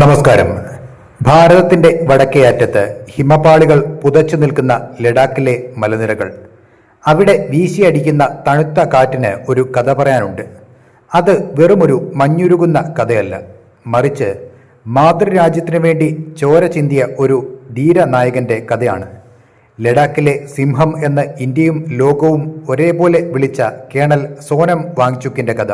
നമസ്കാരം. ഭാരതത്തിന്റെ വടക്കേ അറ്റത്ത് ഹിമപാളികൾ പുതച്ചു നിൽക്കുന്ന ലഡാക്കിലെ മലനിരകൾ. അവിടെ വീശിയടിക്കുന്ന തണുത്ത കാറ്റിന് ഒരു കഥ പറയാനുണ്ട്. അത് വെറുമൊരു മഞ്ഞുരുകുന്ന കഥയല്ല, മറിച്ച് മാതൃരാജ്യത്തിനു വേണ്ടി ചോര ചിന്തിയ ഒരു ധീരനായകന്റെ കഥയാണ്. ലഡാക്കിലെ സിംഹം എന്ന് ഇന്ത്യയും ലോകവും ഒരേപോലെ വിളിച്ച കേണൽ സോനം വാങ്ചുക്കിന്റെ കഥ.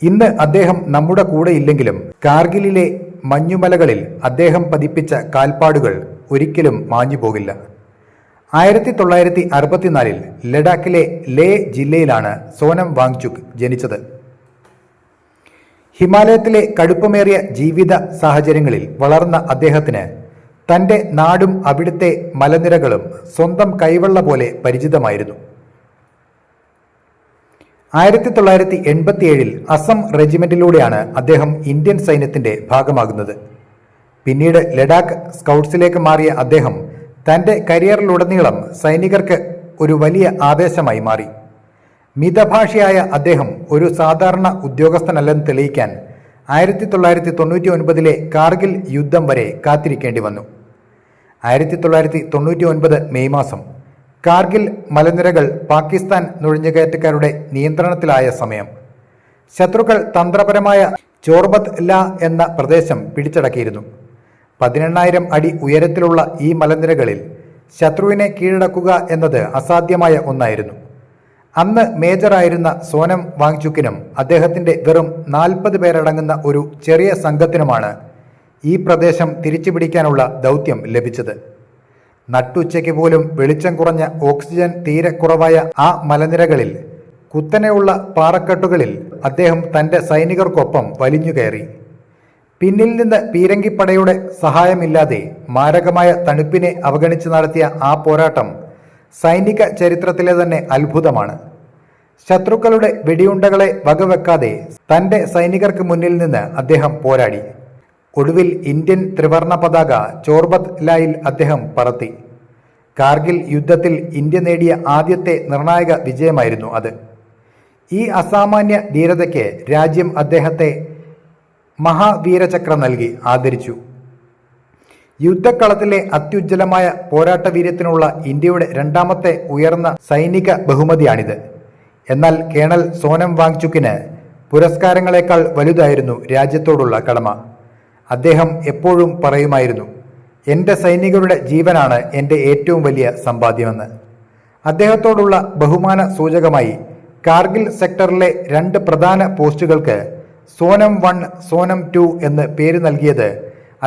ഇന്ന് അദ്ദേഹം നമ്മുടെ കൂടെ ഇല്ലെങ്കിലും കാർഗിലിലെ മഞ്ഞുമലകളിൽ അദ്ദേഹം പതിപ്പിച്ച കാൽപ്പാടുകൾ ഒരിക്കലും മാഞ്ഞു പോകില്ല. 1964 ലഡാക്കിലെ ലേ ജില്ലയിലാണ് സോനം വാങ്ചുക് ജനിച്ചത്. ഹിമാലയത്തിലെ കടുപ്പമേറിയ ജീവിത സാഹചര്യങ്ങളിൽ വളർന്ന അദ്ദേഹത്തിന് തൻ്റെ നാടും അവിടുത്തെ മലനിരകളും സ്വന്തം കൈവെള്ള പോലെ പരിചിതമായിരുന്നു. 1987 അസം റെജിമെന്റിലൂടെയാണ് അദ്ദേഹം ഇന്ത്യൻ സൈന്യത്തിന്റെ ഭാഗമാകുന്നത്. പിന്നീട് ലഡാക്ക് സ്കൗട്ട്സിലേക്ക് മാറിയ അദ്ദേഹം തൻ്റെ കരിയറിലുടനീളം സൈനികർക്ക് ഒരു വലിയ ആവേശമായി മാറി. മിതഭാഷിയായ അദ്ദേഹം ഒരു സാധാരണ ഉദ്യോഗസ്ഥനല്ലെന്ന് തെളിയിക്കാൻ 1999 കാർഗിൽ യുദ്ധം വരെ കാത്തിരിക്കേണ്ടി വന്നു. 1999 മെയ് മാസം കാർഗിൽ മലനിരകൾ പാകിസ്ഥാൻ നുഴഞ്ഞുകയറ്റക്കാരുടെ നിയന്ത്രണത്തിലായ സമയം. ശത്രുക്കൾ തന്ത്രപരമായ ചോർബത്ത് ല എന്ന പ്രദേശം പിടിച്ചടക്കിയിരുന്നു. 18,000 അടി ഉയരത്തിലുള്ള ഈ മലനിരകളിൽ ശത്രുവിനെ കീഴടക്കുക എന്നത് അസാധ്യമായ ഒന്നായിരുന്നു. അന്ന് മേജറായിരുന്ന സോനം വാങ്ചുക്കിനും അദ്ദേഹത്തിന്റെ വെറും 40 പേരടങ്ങുന്ന ഒരു ചെറിയ സംഘത്തിനുമാണ് ഈ പ്രദേശം തിരിച്ചുപിടിക്കാനുള്ള ദൗത്യം ലഭിച്ചത്. നട്ടുച്ചയ്ക്ക് പോലും വെളിച്ചം കുറഞ്ഞ, ഓക്സിജൻ തീരെ കുറവായ ആ മലനിരകളിൽ കുത്തനെയുള്ള പാറക്കെട്ടുകളിൽ അദ്ദേഹം തൻ്റെ സൈനികർക്കൊപ്പം വലിഞ്ഞുകയറി. പിന്നിൽ നിന്ന് പീരങ്കിപ്പടയുടെ സഹായമില്ലാതെ മാരകമായ തണുപ്പിനെ അവഗണിച്ച് നടത്തിയ ആ പോരാട്ടം സൈനിക ചരിത്രത്തിലെ തന്നെ അത്ഭുതമാണ്. ശത്രുക്കളുടെ വെടിയുണ്ടകളെ വകവെക്കാതെ തൻ്റെ സൈനികർക്ക് മുന്നിൽ നിന്ന് അദ്ദേഹം പോരാടി. ഒടുവിൽ ഇന്ത്യൻ ത്രിവർണ പതാക ചോർബത്ത് ലയിൽ അദ്ദേഹം പറത്തി. കാർഗിൽ യുദ്ധത്തിൽ ഇന്ത്യ നേടിയ ആദ്യത്തെ നിർണായക വിജയമായിരുന്നു അത്. ഈ അസാമാന്യ ധീരതയ്ക്ക് രാജ്യം അദ്ദേഹത്തെ മഹാവീരചക്ര നൽകി ആദരിച്ചു. യുദ്ധക്കളത്തിലെ അത്യുജ്വലമായ പോരാട്ടവീര്യത്തിനുള്ള ഇന്ത്യയുടെ രണ്ടാമത്തെ ഉയർന്ന സൈനിക ബഹുമതിയാണിത്. എന്നാൽ കേണൽ സോനം വാങ്ചുക്കിന് പുരസ്കാരങ്ങളെക്കാൾ വലുതായിരുന്നു രാജ്യത്തോടുള്ള കടമ. അദ്ദേഹം എപ്പോഴും പറയുമായിരുന്നു, എൻ്റെ സൈനികരുടെ ജീവനാണ് എൻ്റെ ഏറ്റവും വലിയ സമ്പാദ്യമെന്ന്. അദ്ദേഹത്തോടുള്ള ബഹുമാന സൂചകമായി കാർഗിൽ സെക്ടറിലെ 2 പ്രധാന പോസ്റ്റുകൾക്ക് സോനം 1, സോനം 2 എന്ന് പേര് നൽകിയത്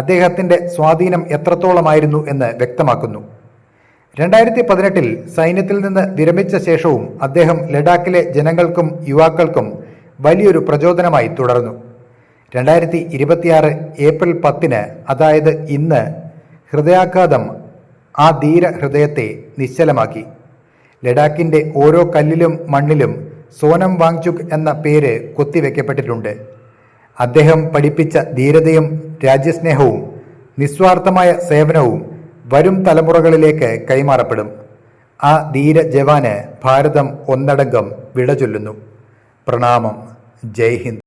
അദ്ദേഹത്തിൻ്റെ സ്വാധീനം എത്രത്തോളമായിരുന്നു എന്ന് വ്യക്തമാക്കുന്നു. 2018 സൈന്യത്തിൽ നിന്ന് വിരമിച്ച ശേഷവും അദ്ദേഹം ലഡാക്കിലെ ജനങ്ങൾക്കും യുവാക്കൾക്കും വലിയൊരു പ്രചോദനമായി തുടർന്നു. 2026 ഏപ്രിൽ 10, അതായത് ഇന്ന്, ഹൃദയാഘാതം ആ ധീര ഹൃദയത്തെ നിശ്ചലമാക്കി. ലഡാക്കിൻ്റെ ഓരോ കല്ലിലും മണ്ണിലും സോനം വാങ്ചുക് എന്ന പേര് കൊത്തിവെക്കപ്പെട്ടിട്ടുണ്ട്. അദ്ദേഹം പഠിപ്പിച്ച ധീരതയും രാജ്യസ്നേഹവും നിസ്വാർത്ഥമായ സേവനവും വരും തലമുറകളിലേക്ക് കൈമാറപ്പെടും. ആ ധീര ജവാന് ഭാരതം ഒന്നടങ്കം വിട ചൊല്ലുന്നു. പ്രണാമം. ജയ് ഹിന്ദ്.